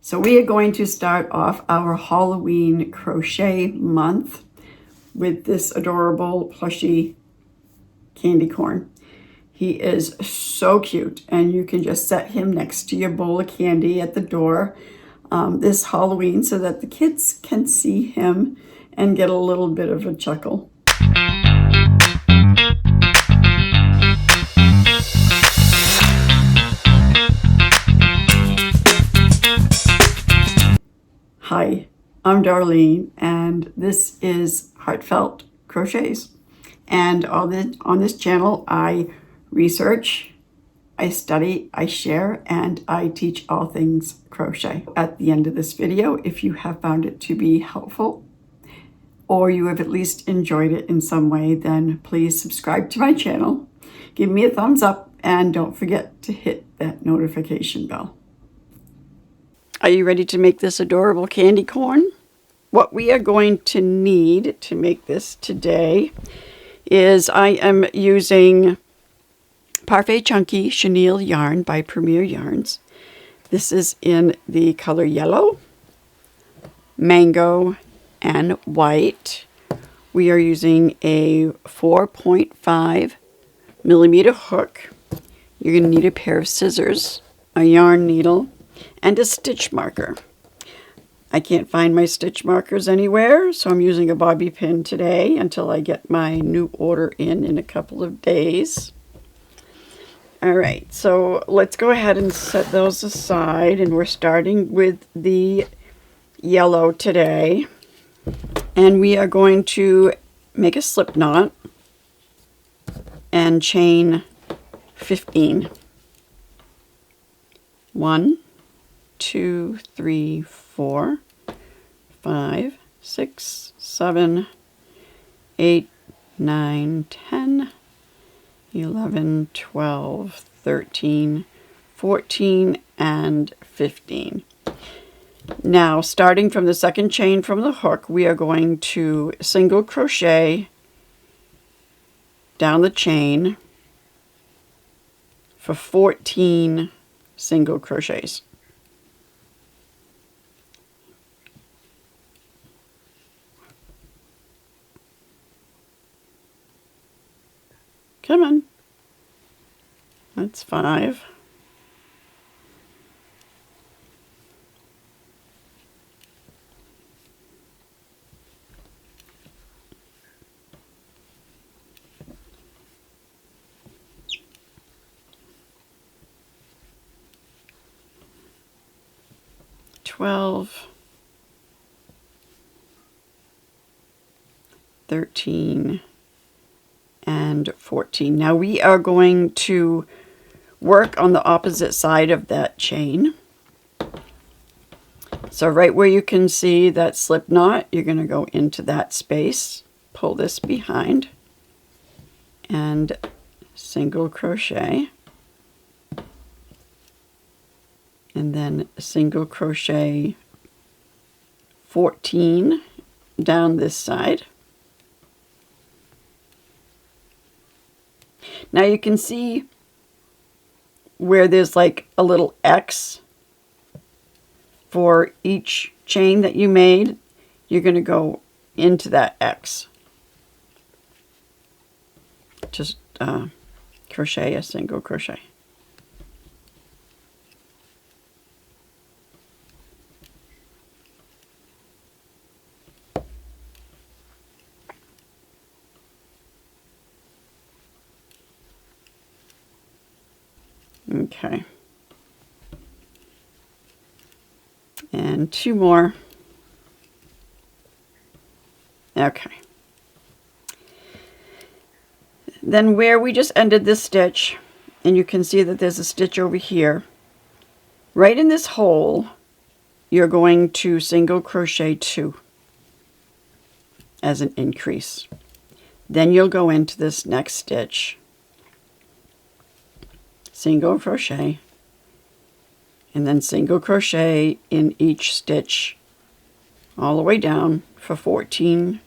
So we are going to start off our Halloween crochet month with this adorable plushy candy corn. He is so cute, and you can just set him next to your bowl of candy at the door this Halloween so that the kids can see him and get a little bit of a chuckle. Hi, I'm Darlene, and this is Heartfelt Crochets. And on this channel, I research, I study, I share, and I teach all things crochet. At the end of this video, if you have found it to be helpful, or you have at least enjoyed it in some way, then please subscribe to my channel, give me a thumbs up, and don't forget to hit that notification bell. Are you ready to make this adorable candy corn? What we are going to need to make this today is I am using Parfait Chunky Chenille yarn by Premier Yarns. This is in the color yellow, mango, and white. We are using a 4.5 millimeter hook. You're going to need a pair of scissors, a yarn needle, and a stitch marker. I can't find my stitch markers anywhere, so I'm using a bobby pin today until I get my new order in a couple of days. All right, so let's go ahead and set those aside, and we're starting with the yellow today. And we are going to make a slip knot and chain 15. 1, 2, 3, 4, 5, 6, 7, 8, 9, 10, 11, 12, 13, 14, and 15. Now, starting from the second chain from the hook, we are going to single crochet down the chain for 14 single crochets. Come on. That's 5. $12, 13, and 14. Now we are going to work on the opposite side of that chain. So right where you can see that slip knot, you're going to go into that space, pull this behind, and single crochet, and then single crochet 14 down this side. Now you can see where there's like a little X for each chain that you made. You're going to go into that X. Just crochet a single crochet. Okay. And 2 more. Okay. Then where we just ended this stitch, and you can see that there's a stitch over here, right in this hole, you're going to single crochet 2 as an increase. Then you'll go into this next stitch, single crochet, and then single crochet in each stitch all the way down for 14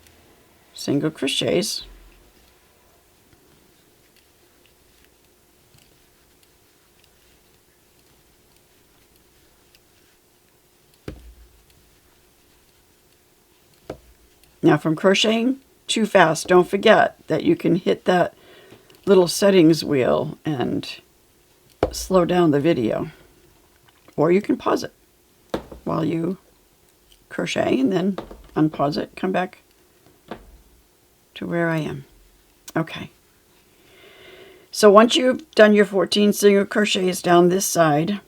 single crochets. Now from crocheting too fast, don't forget that you can hit that little settings wheel and slow down the video. Or you can pause it while you crochet and then unpause it, come back to where I am. Okay. So once you've done your 14 single crochets down this side,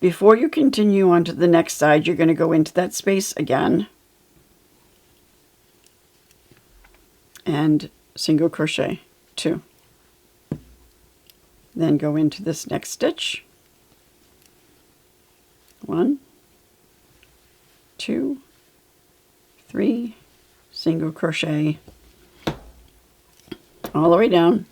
before you continue on to the next side, you're going to go into that space again and single crochet 2. Then go into this next stitch. 1, 2, 3, single crochet all the way down.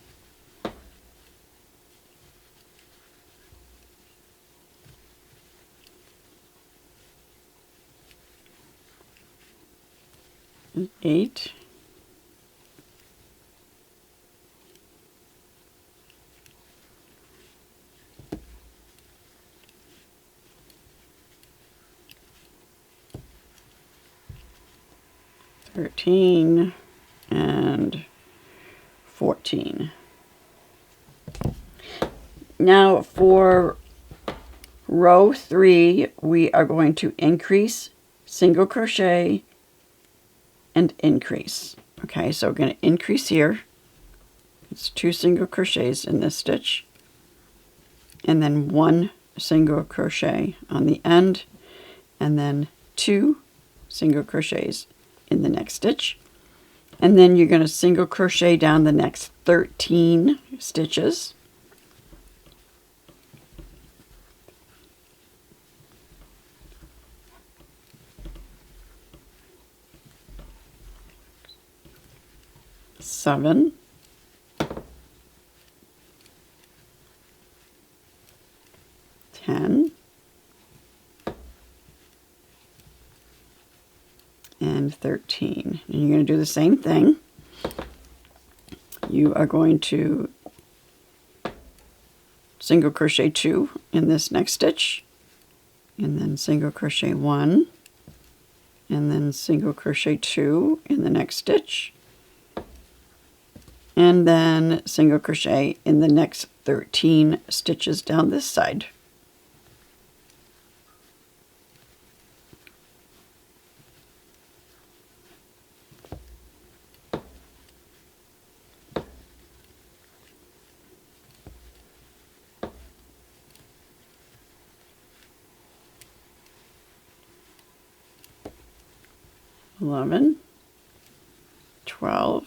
And 8. $13 and $14. Now for row 3, we are going to increase, single crochet, and increase. Okay, so we're going to increase here. It's 2 single crochets in this stitch, and then 1 single crochet on the end, and then 2 single crochets in the next stitch. And then you're going to single crochet down the next 13 stitches. Seven, 10, and 13. And you're going to do the same thing. You are going to single crochet 2 in this next stitch, and then single crochet 1, and then single crochet 2 in the next stitch, and then single crochet in the next 13 stitches down this side. $11, $12,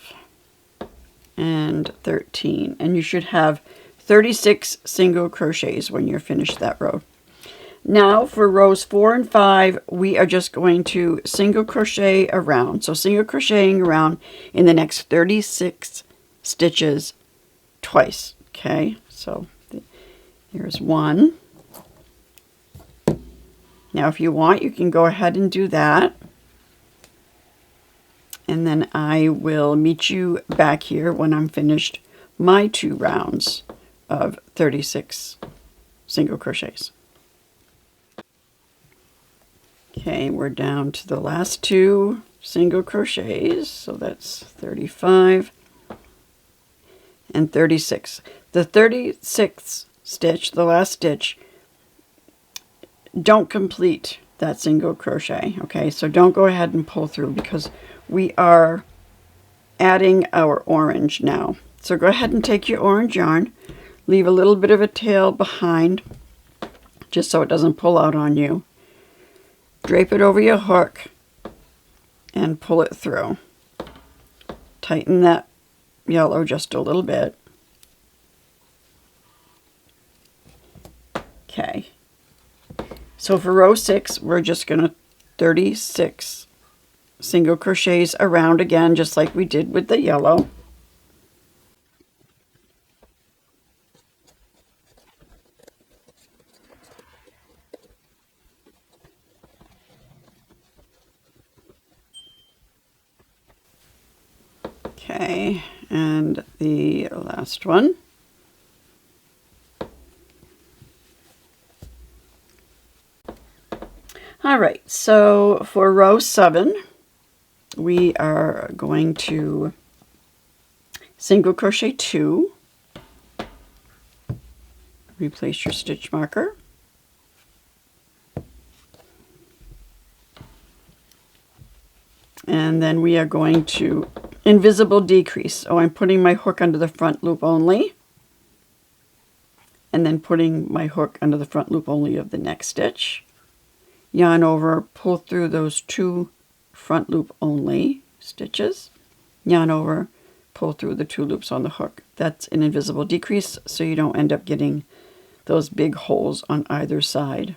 and $13. And you should have 36 single crochets when you're finished that row. Now for rows 4 and 5, we are just going to single crochet around. So single crocheting around in the next 36 stitches twice. Okay, so here's 1. Now if you want, you can go ahead and do that. And then I will meet you back here when I'm finished my 2 rounds of 36 single crochets. Okay, we're down to the last 2 single crochets, so that's 35 and 36. The 36th stitch, the last stitch, don't complete that single crochet, okay? So don't go ahead and pull through because we are adding our orange now. So go ahead and take your orange yarn, leave a little bit of a tail behind just so it doesn't pull out on you. Drape it over your hook and pull it through. Tighten that yellow just a little bit. Okay. So for row 6, we're just going to 36 single crochets around again, just like we did with the yellow. Okay, and the last one. All right, so for row 7, we are going to single crochet 2, replace your stitch marker, and then we are going to invisible decrease. So I'm putting my hook under the front loop only, and then putting my hook under the front loop only of the next stitch. Yarn over, pull through those 2 front loop only stitches, yarn over, pull through the 2 loops on the hook. That's an invisible decrease, so you don't end up getting those big holes on either side.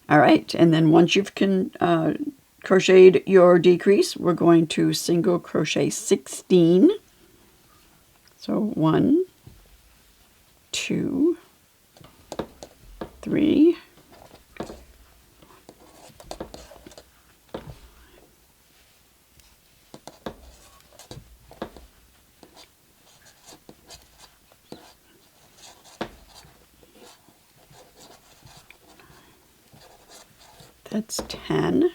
All right, and then once you've crocheted your decrease, we're going to single crochet 16. So 1, 2, 3, 10.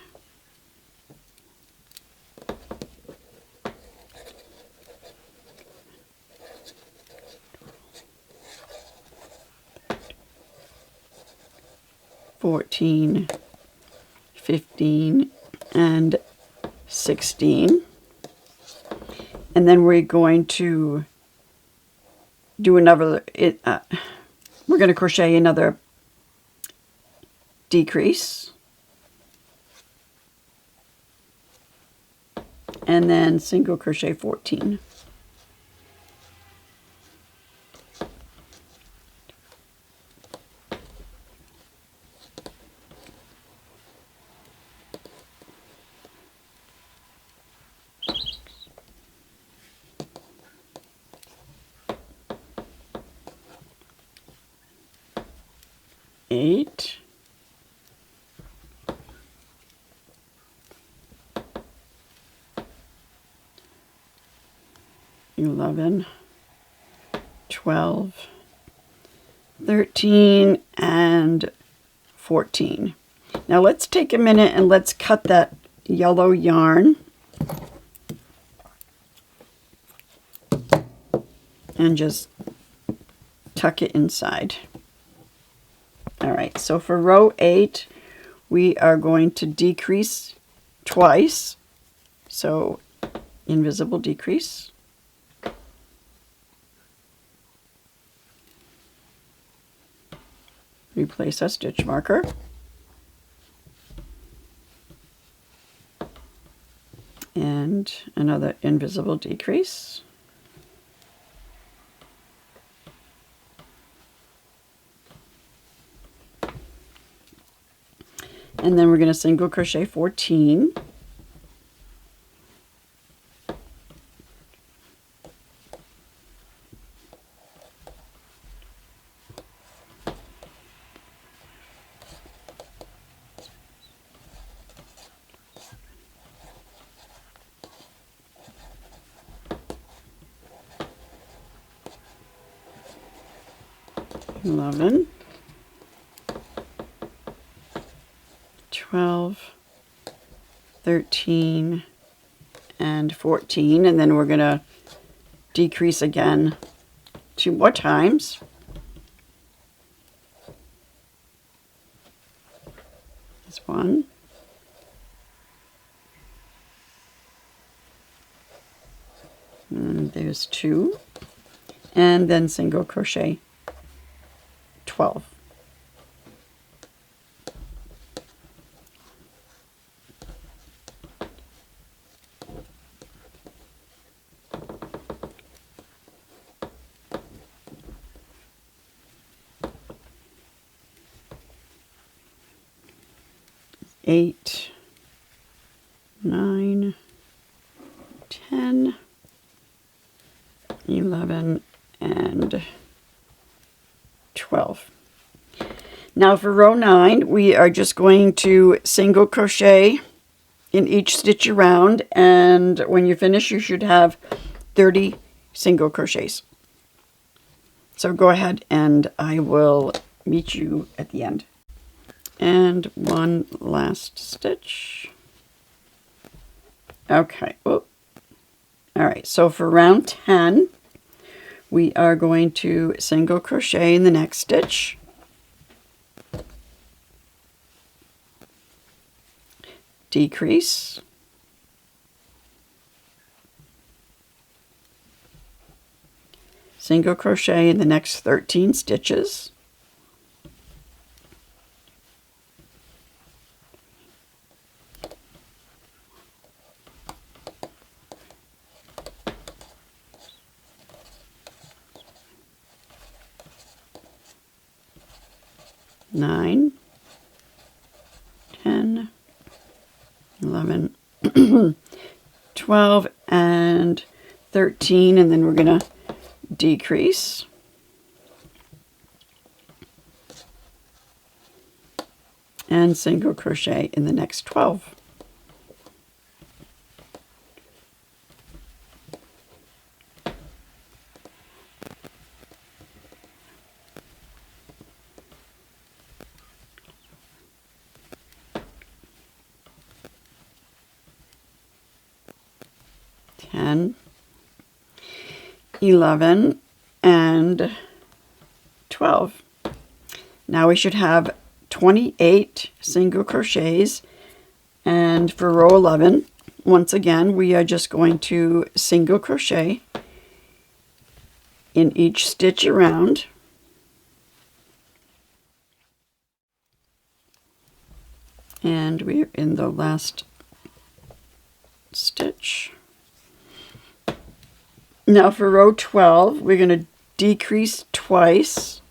14, 15, and 16. And then we're going to do another, we're going to crochet another decrease. And then single crochet 14. Eight, 11, 12, 13, and 14. Now let's take a minute and let's cut that yellow yarn and just tuck it inside. All right, so for row 8, we are going to decrease twice. So invisible decrease. Replace our stitch marker. And another invisible decrease. And then we're going to single crochet 14. Eleven, 12, 13, and 14, and then we're going to decrease again 2 more times. There's 1. And there's 2. And then single crochet 12. Eight, 9, 10, 11, and 12. Now for row 9, we are just going to single crochet in each stitch around, and when you finish, you should have 30 single crochets. So go ahead and I will meet you at the end. And one last stitch. Okay. All right, so for round 10, we are going to single crochet in the next stitch, decrease, single crochet in the next 13 stitches, nine, 10, 11, 12, and 13, and then we're going to decrease, and single crochet in the next 12. And 11 and 12. Now we should have 28 single crochets, and for row 11, once again, we are just going to single crochet in each stitch around, and we're in the last stitch. Now for row 12, we're going to decrease twice.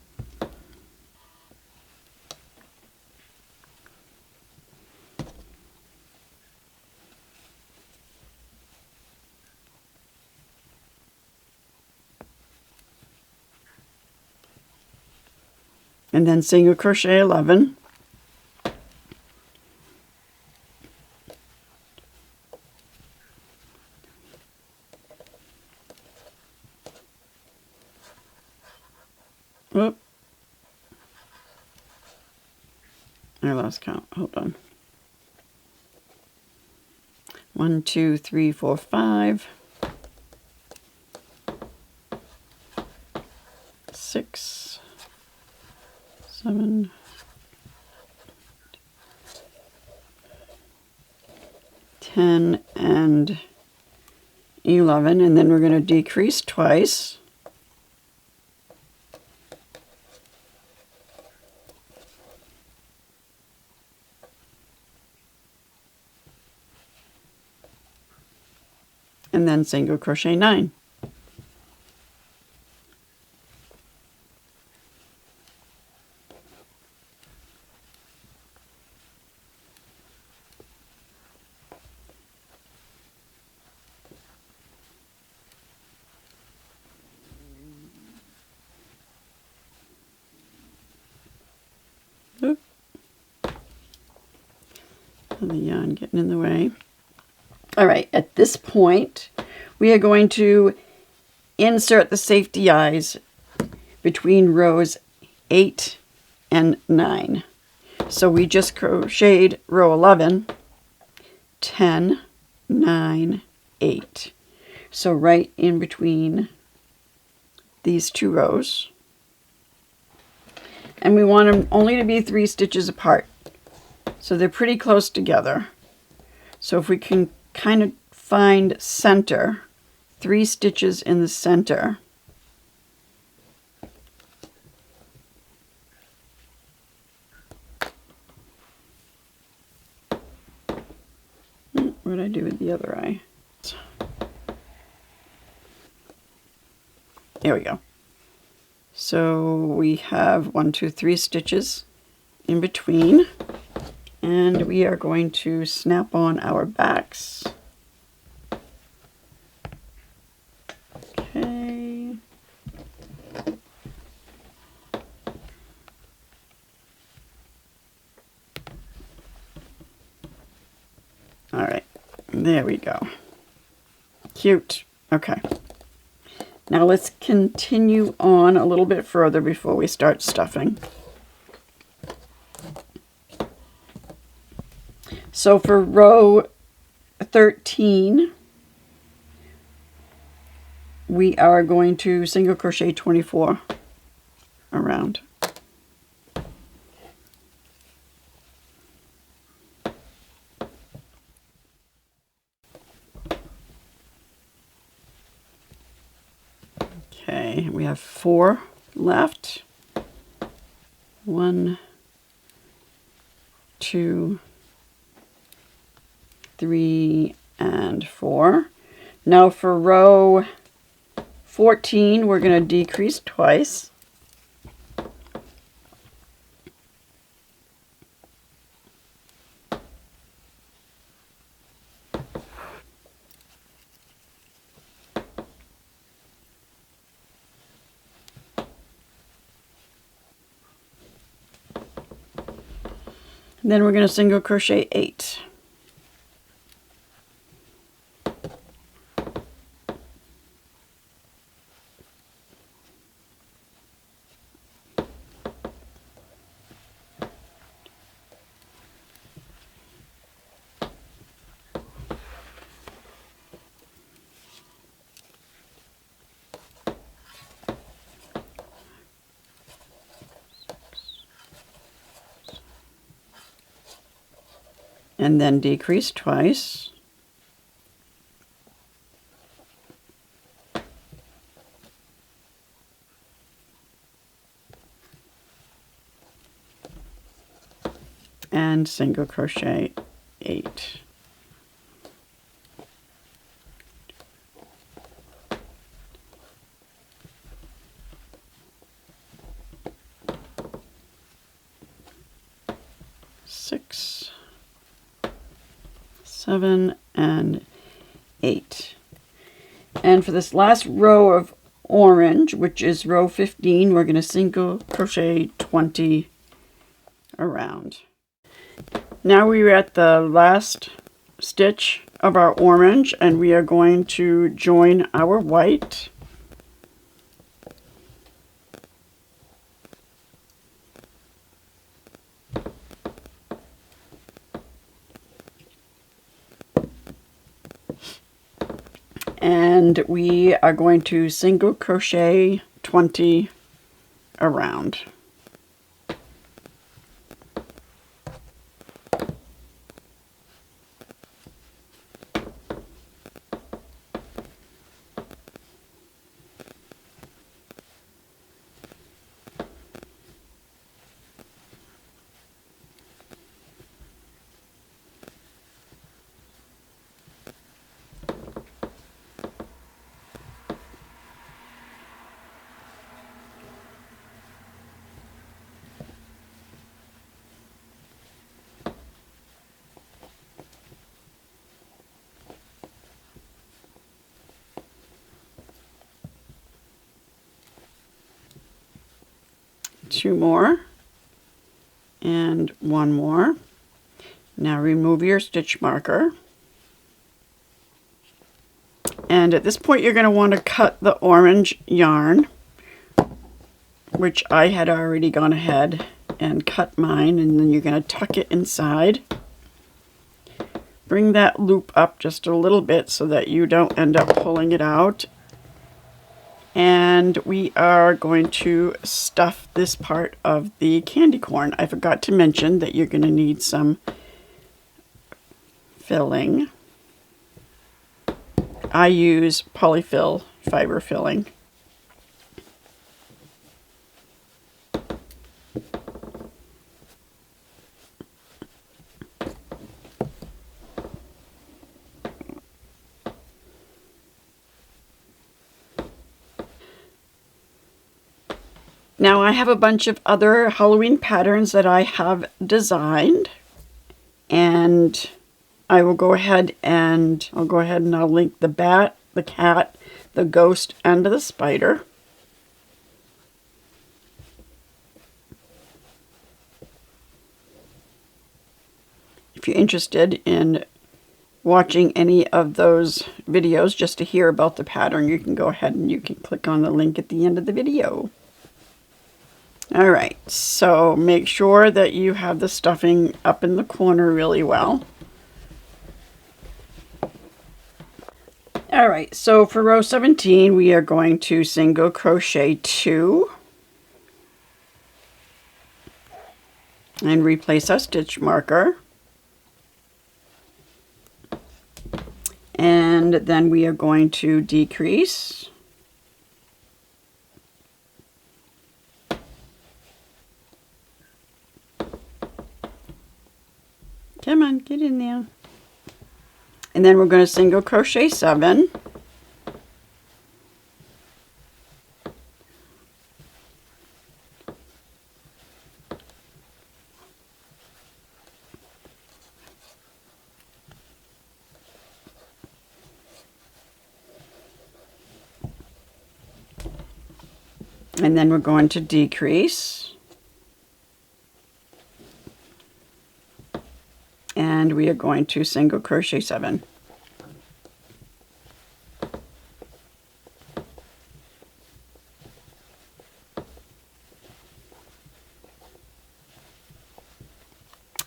And then single crochet 11. Whoop. I lost count. Hold on. 1, 2, 3, 4, 5, 6, 7, 10, and 11, and then we're going to decrease twice. And then single crochet 9. Oop. And the yarn getting in the way. All right, at this point, we are going to insert the safety eyes between rows 8 and 9. So we just crocheted row 11, 10, 9, 8. So right in between these two rows. And we want them only to be 3 stitches apart. So they're pretty close together. So if we can kind of find center, 3 stitches in the center. What did I do with the other eye? There we go. So we have 1, 2, 3 stitches in between. And we are going to snap on our backs. Okay. All right, there we go. Cute. Okay. Now let's continue on a little bit further before we start stuffing. So for row 13, we are going to single crochet 24 around. Okay, we have 4 left. 1, 2, 3, and 4. Now for row 14, we're going to decrease twice. Then we're going to single crochet 8. And then decrease twice. And single crochet 8. Six, 7, and 8. And for this last row of orange, which is row 15, we're going to single crochet 20 around. Now we're at the last stitch of our orange, and we are going to join our white. And we are going to single crochet 20 around. Two more and one more. Now remove your stitch marker, and at this point you're going to want to cut the orange yarn, which I had already gone ahead and cut mine, and then you're going to tuck it inside. Bring that loop up just a little bit so that you don't end up pulling it out. And we are going to stuff this part of the candy corn. I forgot to mention that you're going to need some filling. I use polyfill fiber filling. Now I have a bunch of other Halloween patterns that I have designed, and I will go ahead and I'll link the bat, the cat, the ghost, and the spider. If you're interested in watching any of those videos just to hear about the pattern, you can go ahead and you can click on the link at the end of the video. All right, so make sure that you have the stuffing up in the corner really well. All right, so for row 17, we are going to single crochet 2 and replace our stitch marker. And then we are going to decrease. Come on, get in there. And then we're going to single crochet 7. And then we're going to decrease. And we are going to single crochet 7.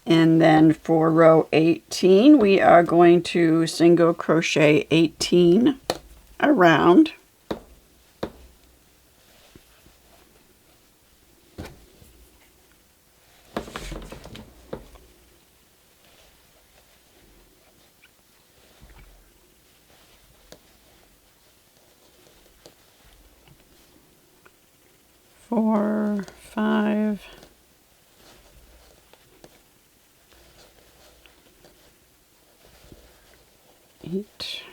And then for row 18, we are going to single crochet 18 around. Four, 5, 8,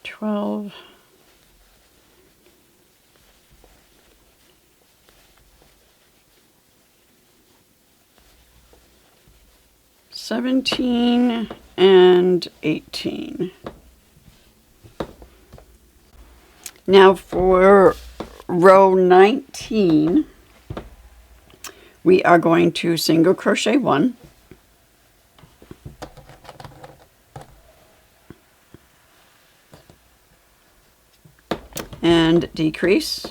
12, 17, and 18. Now for row 19, we are going to single crochet 1 and decrease.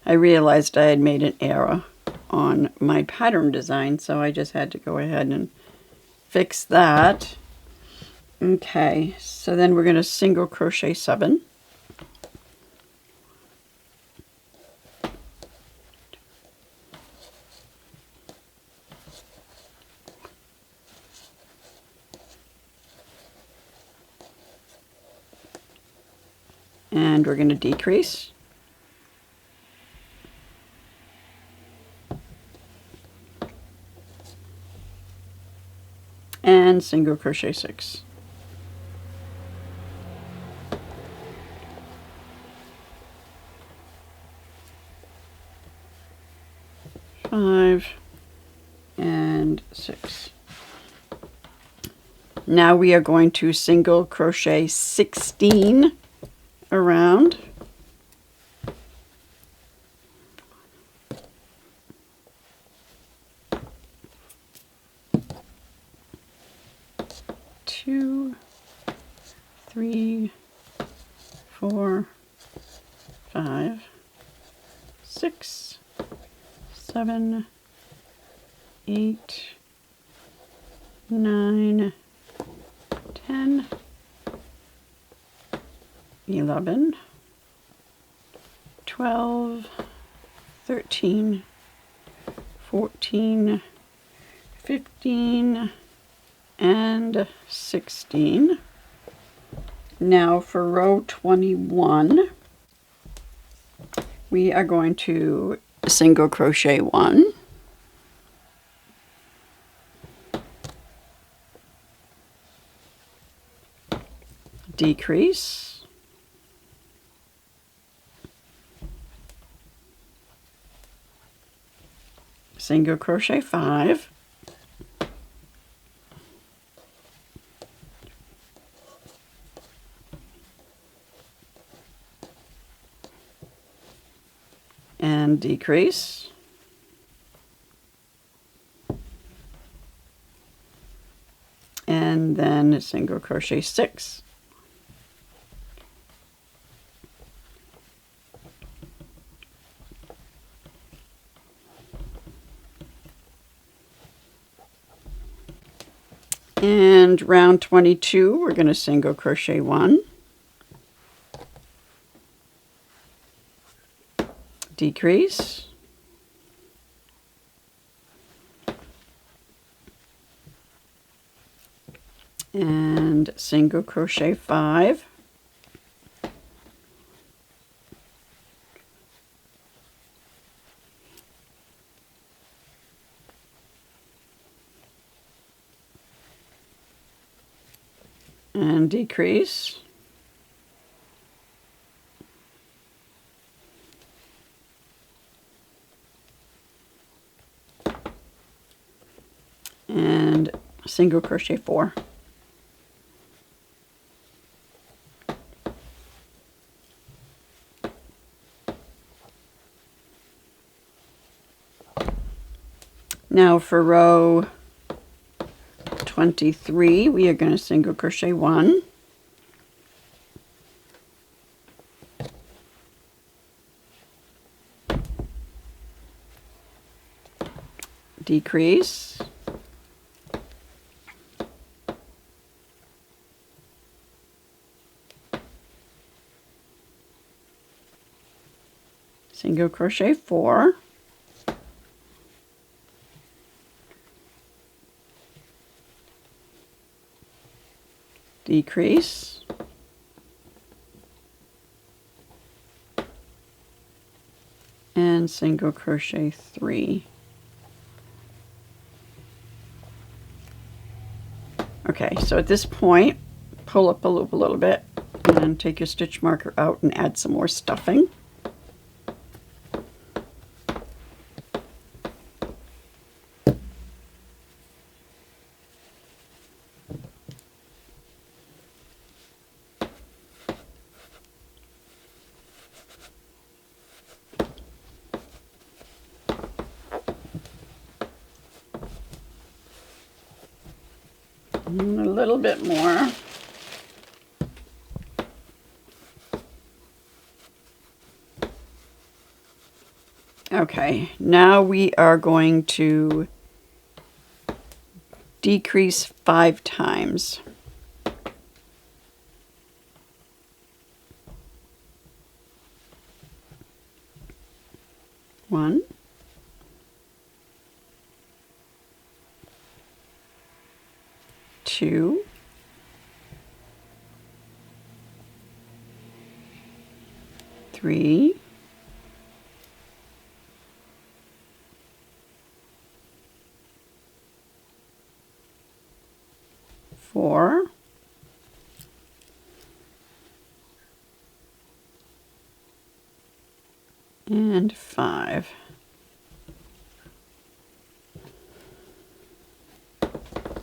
I realized I had made an error on my pattern design, so I just had to go ahead and fix that. Okay, so then we're going to single crochet 7. And we're going to decrease. And single crochet 6. Five and 6. Now we are going to single crochet 16 around. Two, 3, 4, 5, 6, 7, 8, 9, 10, 11, 12, 13, 14, 15, and 16. Now for row 21, we are going to single crochet 1, decrease, single crochet 5, and decrease, and then single crochet 6, And round 22, we're going to single crochet 1, decrease, and single crochet 5, and decrease, and single crochet 4. Now for row 23, we are going to single crochet 1, decrease, single crochet 4, decrease, and single crochet 3. Okay, so at this point, pull up a loop a little bit and take your stitch marker out and add some more stuffing. And a little bit more. Okay, now we are going to decrease 5 times. 1, 2, 3, 4, and 5.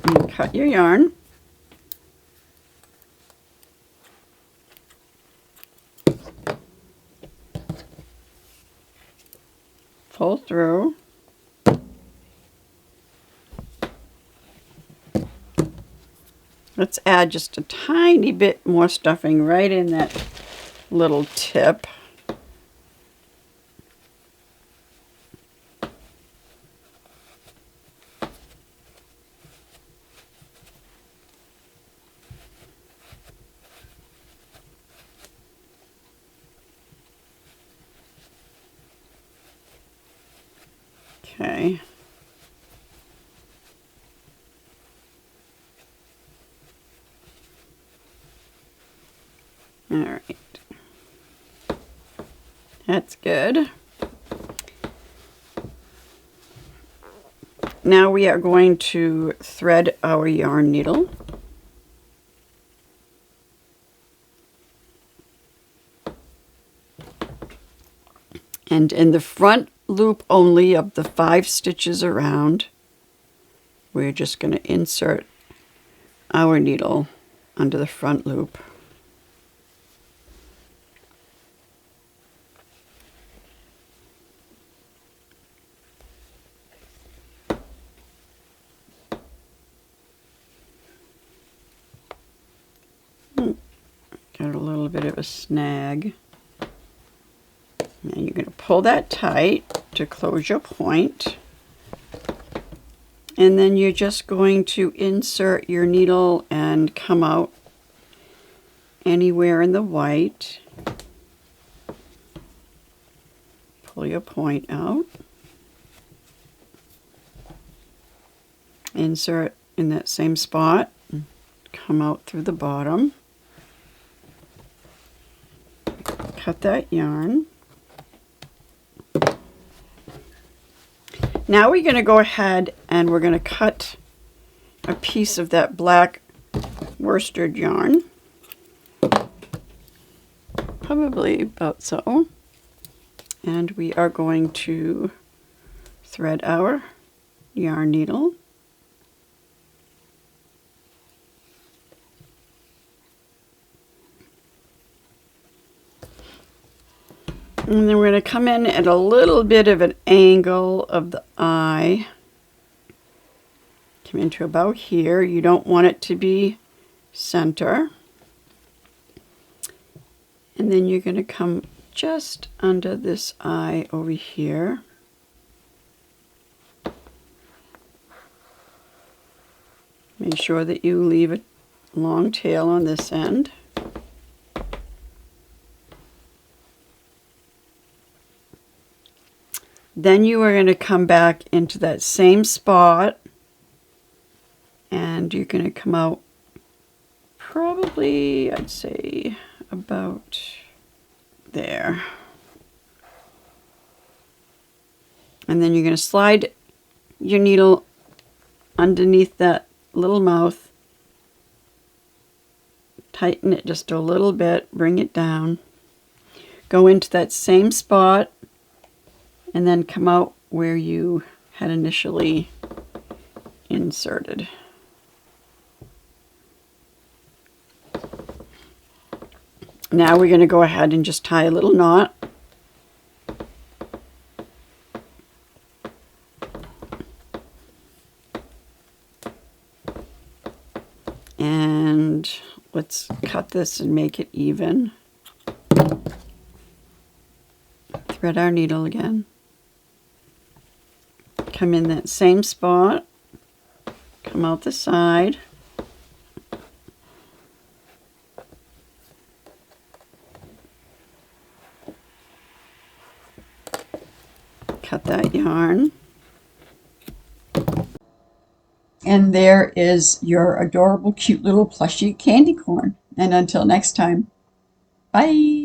And cut your yarn. Pull through. Let's add just a tiny bit more stuffing right in that little tip. Okay. All right. That's good. Now we are going to thread our yarn needle. And in the front loop only of the 5 stitches around, we're just going to insert our needle under the front loop. Got a little bit of a snag. Now you're going to pull that tight to close your point. And then you're just going to insert your needle and come out anywhere in the white. Pull your point out. Insert in that same spot. Come out through the bottom. Cut that yarn. Now we're going to go ahead and we're going to cut a piece of that black worsted yarn. Probably about so. And we are going to thread our yarn needle. And then we're going to come in at a little bit of an angle of the eye. Come into about here. You don't want it to be center. And then you're going to come just under this eye over here. Make sure that you leave a long tail on this end. Then you are going to come back into that same spot and you're going to come out probably, I'd say, about there. And then you're going to slide your needle underneath that little mouth. Tighten it just a little bit, bring it down. Go into that same spot and then come out where you had initially inserted. Now we're going to go ahead and just tie a little knot. And let's cut this and make it even. Thread our needle again. Come in that same spot, come out the side, cut that yarn, and there is your adorable, cute little plushy candy corn. And until next time, bye!